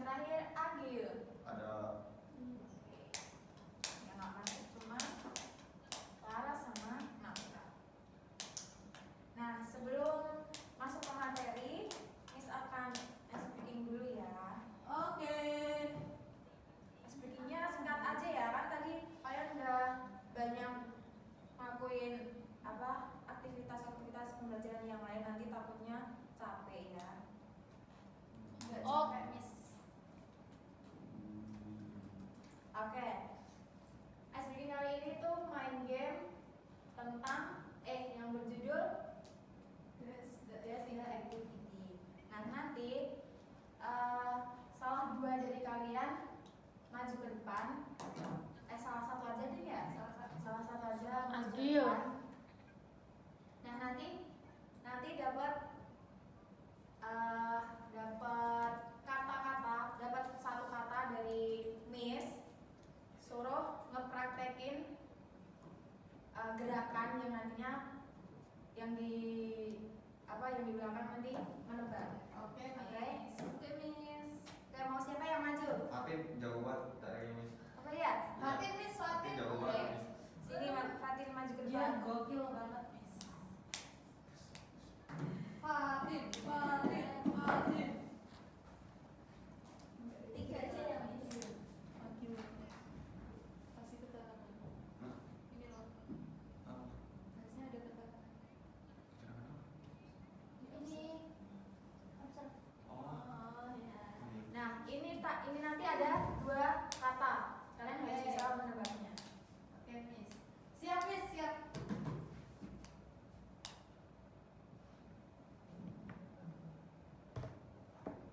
terakhir agil. Ada. Yang nggak masuk cuma Clara sama Nafra. Nah, sebelum masuk ke materi, Miss akan speaking dulu ya. Oke. Speakingnya singkat aja ya, kan tadi kalian udah banyak ngelakuin aktivitas pembelajaran yang lain, nanti takutnya capek ya. Nggak capek, Miss. Oke. Speaking kali ini tuh main game tentang yang berjudul There's Single Activity. Nah, nanti salah dua dari kalian maju ke depan. Salah satu aja deh ya. Salah satu aja maju ke depan. Nah, nanti dapat kata-kata, dapat satu kata dari Miss, suruh ngepraktekin gerakan yang nantinya yang dibilangkan nanti menebak. Oke, Miss. Oke, mau siapa yang maju? Fatin jauh banget dari Miss. Apa ya? Fatin, Miss. Fatin. Jauh Oke. banget, Miss. Sini Fatin maju ke Ya, depan. gokil banget, Miss. Fatin. Tiga aja ya, Miss. Gokil. Kasih keterangan. Ini loh. Harusnya ada keterangan. Ini observe. Oh. Ya. Nah, ini nanti ada dua kata. Kalian harus bisa menebaknya. Oke, Miss. Siap, Miss, siap.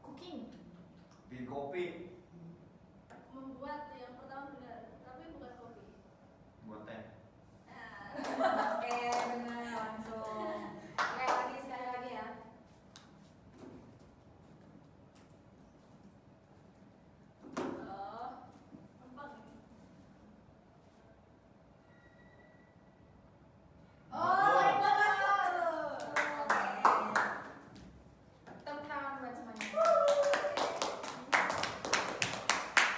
Cooking. Bikin kopi. Membuat yang pertama benar, tapi bukan kopi. Buat teh. Oke, benar langsung. Oke, sekali lagi ya. Gampang ini. Oh, itu masuk. Oke. Tepuk tangan buat semuanya.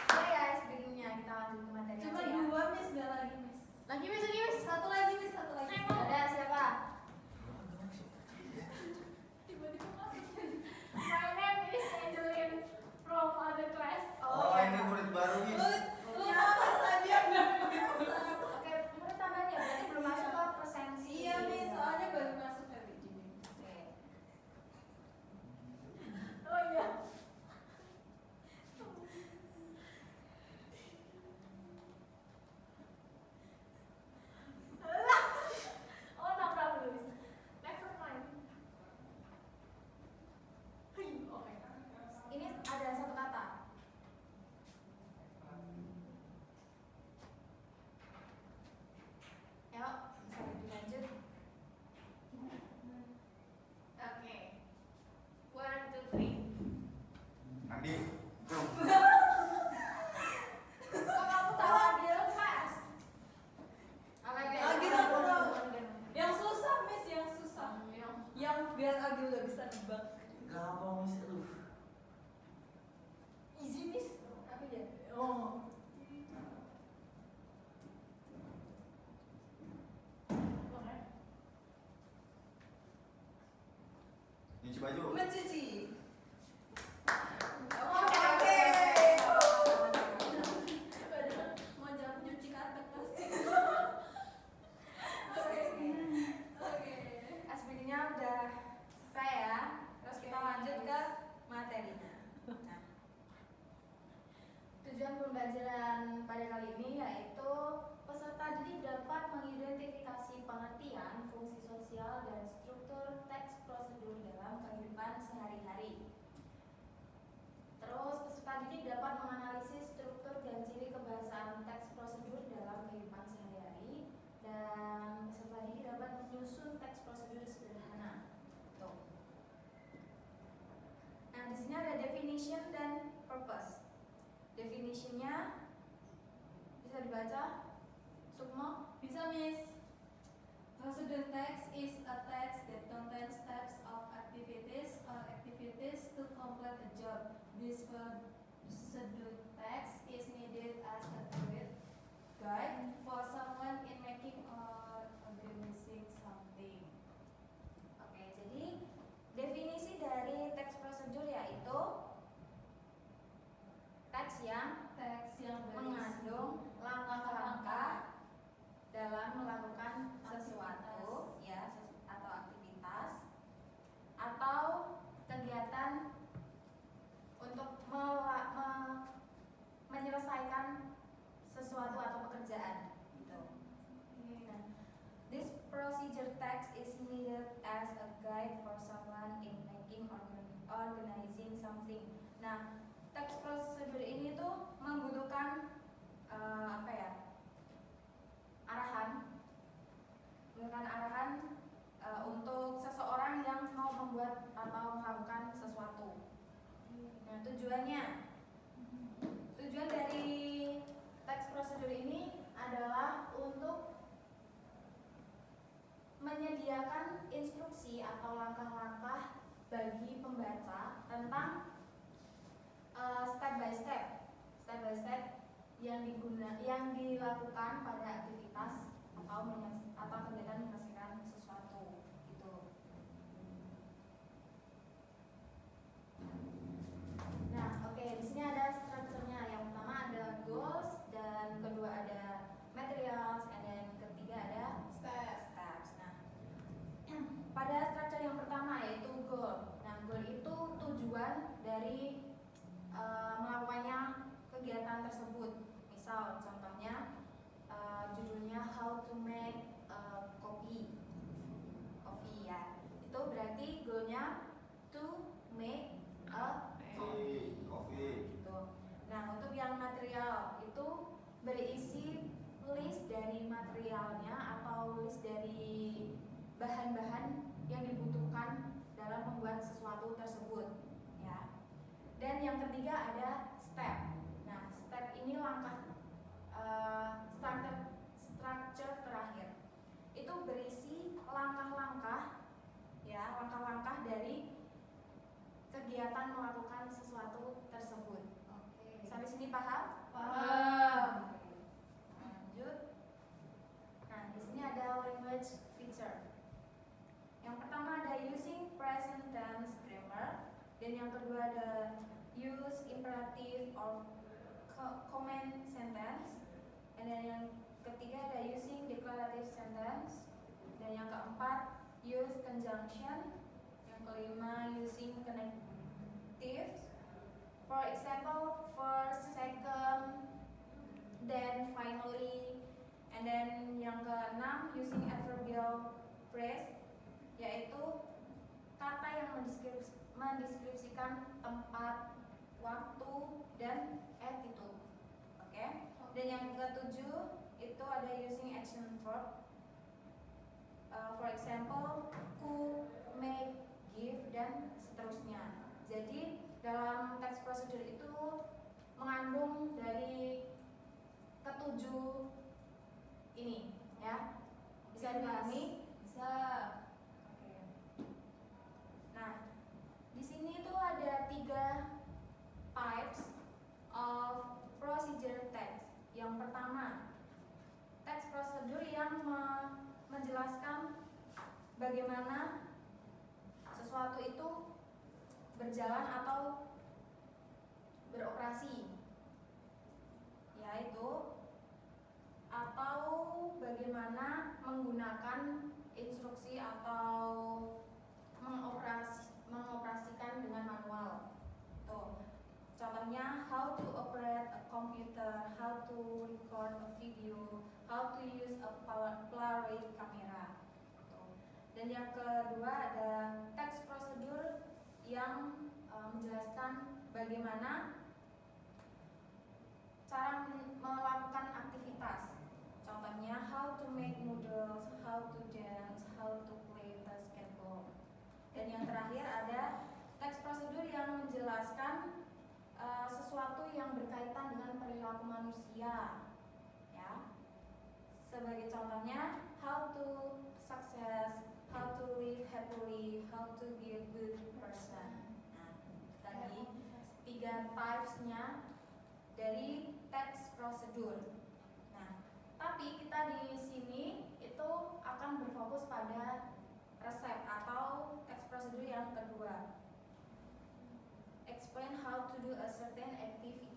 Oke ya, speakingnya kita lanjut ke materi Cuma aja ya. dua, Miss, nggak lagi, Miss. Lagi Miss. Satu lagi, Miss, satu lagi. Ada siapa? Tiba-tiba masuk. My name is Angelin from other class. Oh, ini murid baru, Miss. Lu malas tadi nggak masak. Oke, menurut tambahannya berarti belum masuk ke presensi. Iya, Miss, soalnya baru masuk hari ini. Oke. Oh iya. Oh, no problem. Never mind. Oke. Ini ada satu kata. Ayo, bisa dilanjut. Oke. 1, 2, 3. Andi. Kok kamu tahu Adil Mas? Oke. Agil aku tahu. Yang susah, Miss, yang susah. Yang biar Agil nggak bisa nebak. Gampang, Miss. Easy Miss. Apa ya? Oh. Nyuci baju. Mencuci. Oke. Mau jawab nyuci karpet pasti. Oke. SPD-nya udah selesai ya. Terus kita lanjut ke materinya. Nah, tujuan pembelajaran pada kali ini yaitu peserta didik dapat mengidentifikasi pengertian, fungsi sosial, dan struktur teks prosedur dalam kehidupan sehari-hari. Terus peserta didik dapat menganalisis struktur dan ciri kebahasaan teks prosedur dalam kehidupan sehari-hari, dan peserta didik dapat menyusun teks prosedur sederhana. Tuh. Nah, di sini ada definition dan purpose. Definitionnya bisa dibaca, Sukmo? Bisa, Miss. Procedural text is a text that contains steps of activities or activities to complete a job. This procedure text is needed as a guide for someone in making or organizing something. Oke, jadi definisi dari text procedure yaitu teks yang mengandung langkah-langkah dalam melakukan sesuatu ya atau aktivitas atau kegiatan untuk menyelesaikan sesuatu atau pekerjaan gitu. Nah, this procedure text is needed as a guide for someone in making or organizing something. Nah, teks prosedur ini tuh membutuhkan arahan untuk seseorang yang mau membuat atau melakukan sesuatu. Nah, tujuan dari teks prosedur ini adalah untuk menyediakan instruksi atau langkah-langkah bagi pembaca tentang step by step yang dilakukan pada aktivitas atau kegiatan menyelesaikan sesuatu gitu. Nah, oke, di sini ada strukturnya. Yang pertama ada goals, dan kedua ada materials, dan ketiga ada steps. Nah, pada struktur yang pertama yaitu goal. Nah, goal itu tujuan dari melakukannya kegiatan tersebut. Misal contohnya judulnya how to make coffee ya. Itu berarti goalnya to make a coffee gitu. Nah, untuk yang material itu berisi list dari materialnya atau list dari bahan-bahan yang dibutuhkan dalam membuat sesuatu tersebut ya. Dan yang ketiga ada step. Nah, step ini langkah structure terakhir. Itu berisi langkah-langkah ya, langkah-langkah dari kegiatan melakukan sesuatu tersebut. Oke. Sampai sini paham? Paham. Lanjut. Nah, di sini ada language feature. Yang pertama ada using present tense grammar, dan yang kedua ada use imperative or command sentence, dan yang ketiga ada using declarative sentence, dan yang keempat use conjunction, yang kelima using connectives, for example, first, second, then, finally, and then yang keenam using adverbial phrase, yaitu kata yang mendeskripsikan tempat, waktu, dan attitude. Oke. Dan yang ketujuh itu ada using action verb, for example, could, make, give, dan seterusnya. Jadi dalam teks prosedur itu mengandung dari ketujuh ini ya. Bisa dipahami? Bisa. Oke. Nah, di sini tuh ada 3 types of procedure text. Yang pertama, teks prosedur yang menjelaskan bagaimana sesuatu itu berjalan atau beroperasi, yaitu atau bagaimana menggunakan instruksi atau mengoperasikan dengan manual. Tuh, contohnya how to operate a computer, how to record a video, how to use a Polaroid camera. Tuh. Dan yang kedua ada text prosedur yang menjelaskan bagaimana cara melakukan aktivitas. Contohnya how to make noodles, how to dance, how to play basketball. Dan yang terakhir ada teks prosedur yang menjelaskan sesuatu yang berkaitan dengan perilaku manusia ya. Sebagai contohnya how to success, how to live happily, how to be a good person. Nah, tadi tiga types-nya dari text procedure. Nah, tapi kita di sini itu akan berfokus pada resep atau text procedure yang kedua. Explain how to do a certain activity.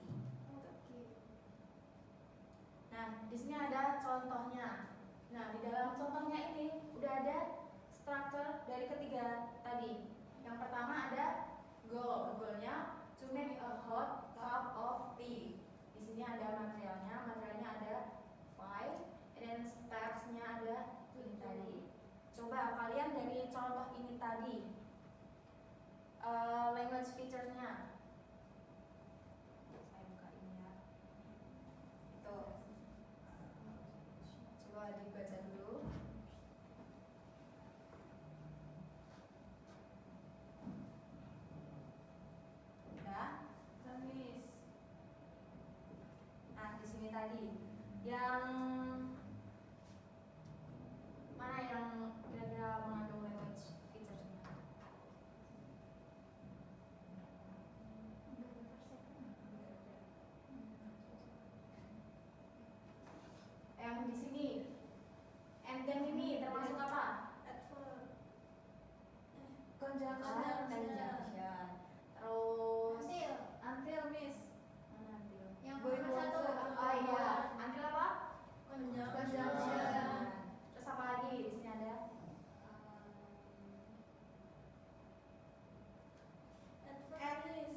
Nah, di sini ada contohnya. Nah, di dalam contohnya ini udah ada struktur dari ketiga tadi. Yang pertama ada goalnya to make a hot cup of tea. Di sini ada materialnya ada 5, dan steps-nya ada ini tadi. Coba kalian dari contoh ini tadi, language feature-nya. Saya buka ini ya. Itu. Coba dibaca dulu. Udah? Miss. Nah, di sini tadi yang mana yang kira-kira mengandung language feature-nya? Yang di sini. And then ini termasuk apa? Conjunction. Conjunction. Terus Until Miss. mana until? Yang nomor satu. Oh iya, until apa? Conjunction. Terus apa lagi? Di sini ada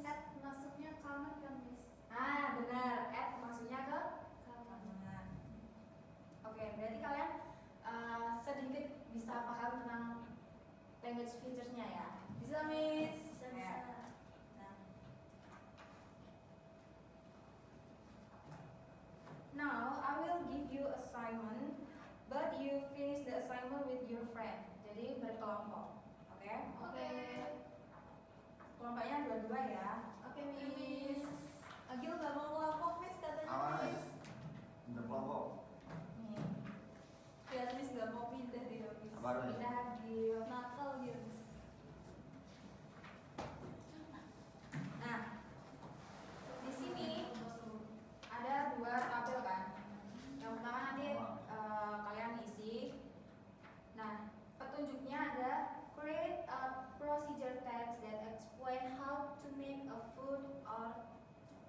At masuknya kanan kan Miss? benar, add maksudnya ke kanan. Oke, berarti kalian sedikit bisa paham tentang language feature-nya ya. Bisa Miss. Ya. Nah. Now I will give you assignment, but you finish the assignment with your friend. Jadi berkelompok, oke? Oke. Kelompoknya dua-dua ya. Oke Miss. Agil nggak mau kelompok Miss katanya Awas. Miss. Bentar kelompok. Nih, Ya Miss nggak mau pindah dia Miss. Apa Miss? pindah di. Nakal dia Miss. Nah, di sini ada dua tabel kan. Yang pertama nanti kalian isi. Nah, petunjuknya ada create a procedure text that explain how to make a food or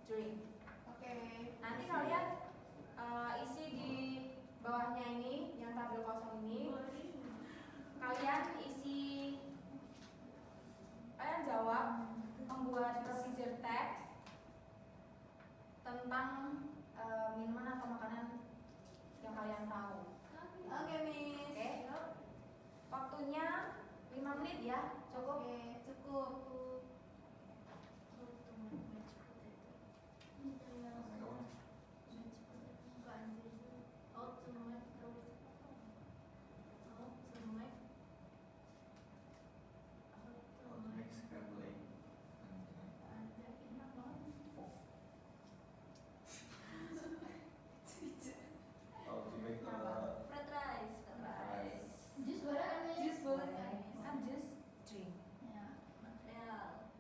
drink. Oke. Nanti kalian isi di bawahnya ini, yang tabel kosong ini. Kalian jawab membuat procedure text tentang minuman atau makanan yang kalian tahu. Oke Miss. Oke. Waktunya 5 menit ya, cukup. Oke, cukup. Make scrambling. How to make Fried rice. Rice. Jus boleh kan Miss? Jus boleh kan Miss? Kan jus drink. Ya, material.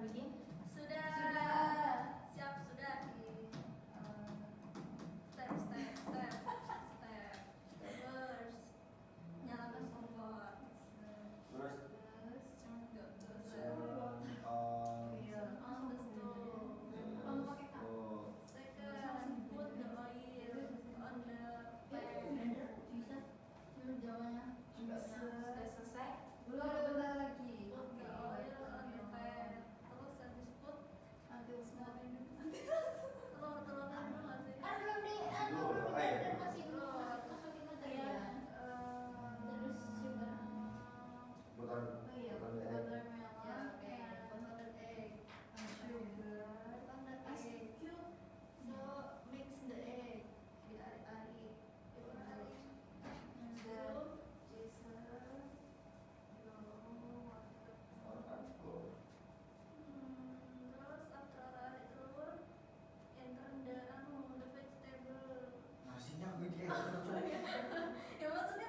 Zainudin? Sudah. Siap sudah. Step. First. Nyalakan kompor. Terus Turn the turn on on the stove. oh, Second, put the oil on the pan. Sudah selesai? Put the oil on the pan. Terus habis put telur-telurnya dulu nggak sih? Terus after ada telur, enter the vegetable. nasinya gede Ya maksudnya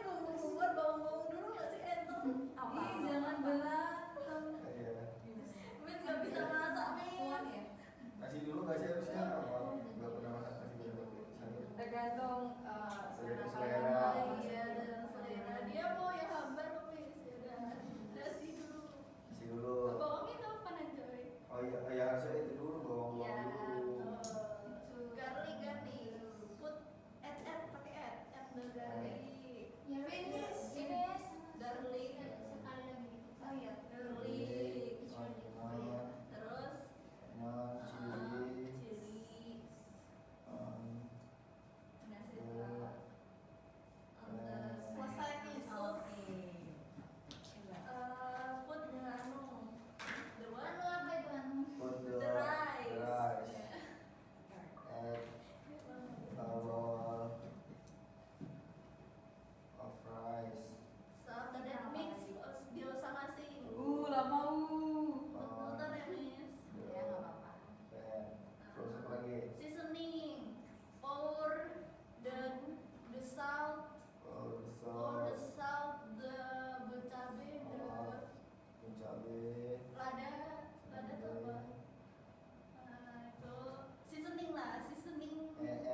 bawang-bawang dulu nggak sih enter? Apa? Ih, jangan berantem. iya Miss nggak bisa masak Miss. nasi dulu nggak sih harusnya nggak pernah masak nasi dulu sayur Tergantung Selera. Iya, dengan selera. Dia mau yang hambar apa Miss? Ya udah, nasi dulu. nasi dulu Bawangnya kapan aja? oh iya ya harusnya itu dulu bawang dulu Garlic. Put add pakai add the garlic. Finish. Garlic. Oh iya, garlic. Terus chili. Nasi telur. Selesai nih. Put the the what? put The rice. add a bowl of rice So after that mix dia usah ngasih. lama. Bentar ya Miss. Ya nggak apa-apa. pan terus apa lagi Seasoning. Pour the salt. oh Pour the sauce salt, the cabai, the cabai lada tuh apa? Itu seasoning lah, seasoning. and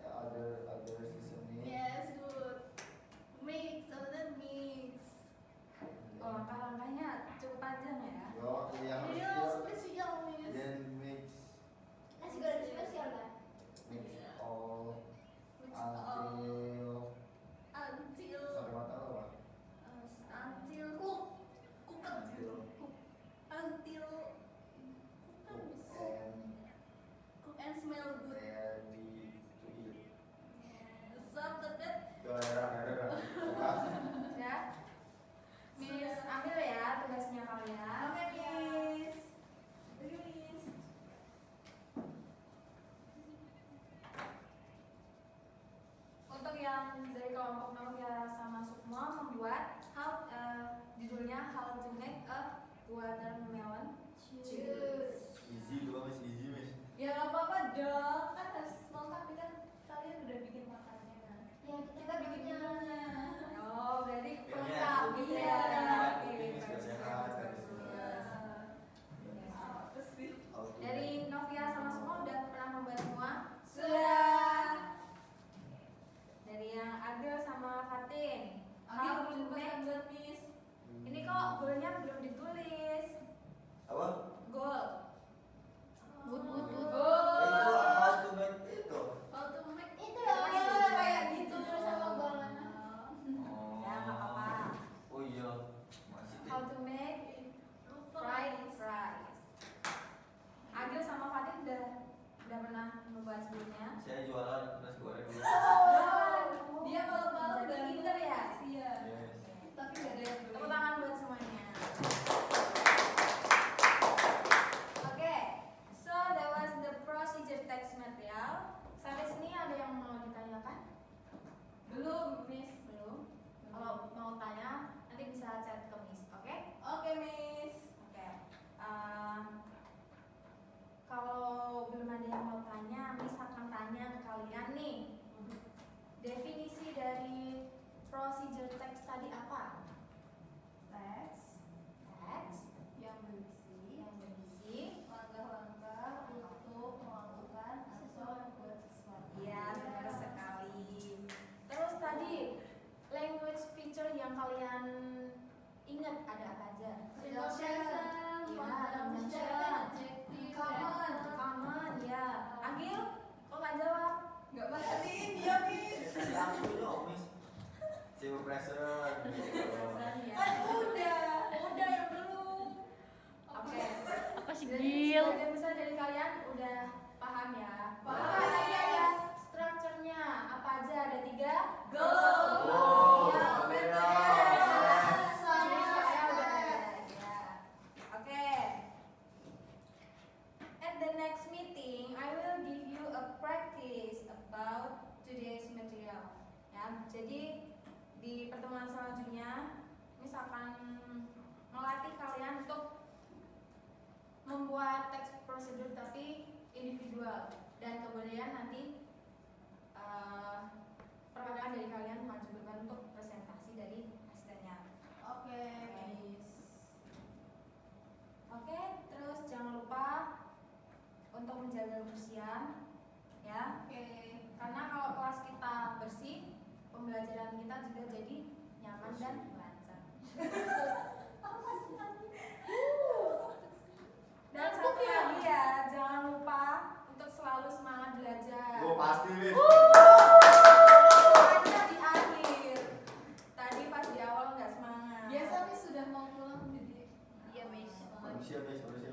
other seasoning Yes, good. Mix, so that mix. Oh, langkah-langkahnya cukup panjang ya. yo yang Ini harus spesial Miss. then mix all Mix all until until sampai matang apa until cook until cook and smell good. ready to eat So after that, yo era Ya. Miss ambil ya tugasnya kalian. oke Miss. Oke Miss. Untuk yang dari kelompok Novia sama Sukmo membuat judulnya How to Make a Watermelon Juice. easy doang easy mas Ya nggak apa-apa dong, kan harus lengkap kan kalian udah bikin makannya. Ya Kita bikin minumnya. Oh, berarti Kayaknya pelengkap gitu ya. Iya, Oke, ini biar sehat, harus Apa sih? Dari Novia sama Sukmo udah pernah membuat semua? Sudah. Dari yang Agil sama Fatin. Agil How to belum make buat Miss. Ini kok goalnya belum ditulis. apa Goal. itu how to make itu How to make kayak gitu. oh Ya nggak apa-apa. oh iya masih deh How to make fried rice. Agil sama Fatin udah pernah membuat sebelumnya. saya jualan nasi goreng dulu Dia kalau malam Berarti udah pinter ya? Iya. yes Tapi nggak ada yang beli. Tepuk tangan buat semuanya. aku nyok Miss. Civil present. Perasaan ya. Kan udah yang belum. Oke. Apa sih Jadi Gil? sebagian besar dari kalian udah paham ya? Paham. Maka tadi ada strukturnya. Apa aja? Ada 3. Go. Wow, Ya, kamera. Jadi saya udah ada. Ya. Oke. At the next meeting, I will give you a practice about today's material. Ya, jadi di pertemuan selanjutnya, misalkan melatih kalian untuk membuat teks prosedur tapi individual, dan kemudian nanti perwakilan dari kalian mengajukan untuk presentasi dari hasilnya. Oke, Miss. Oke, terus jangan lupa untuk menjaga kebersihan, ya. Oke. Karena kalau kelas kita bersih, pembelajaran kita juga jadi nyaman dan lancar. Dan satu lagi ya, jangan lupa untuk selalu semangat belajar. Gue pasti Miss. Hanya di akhir. Tadi pas di awal nggak semangat. Biasa Miss sudah mau pulang jadi. Iya, Miss. Manusia Miss, manusia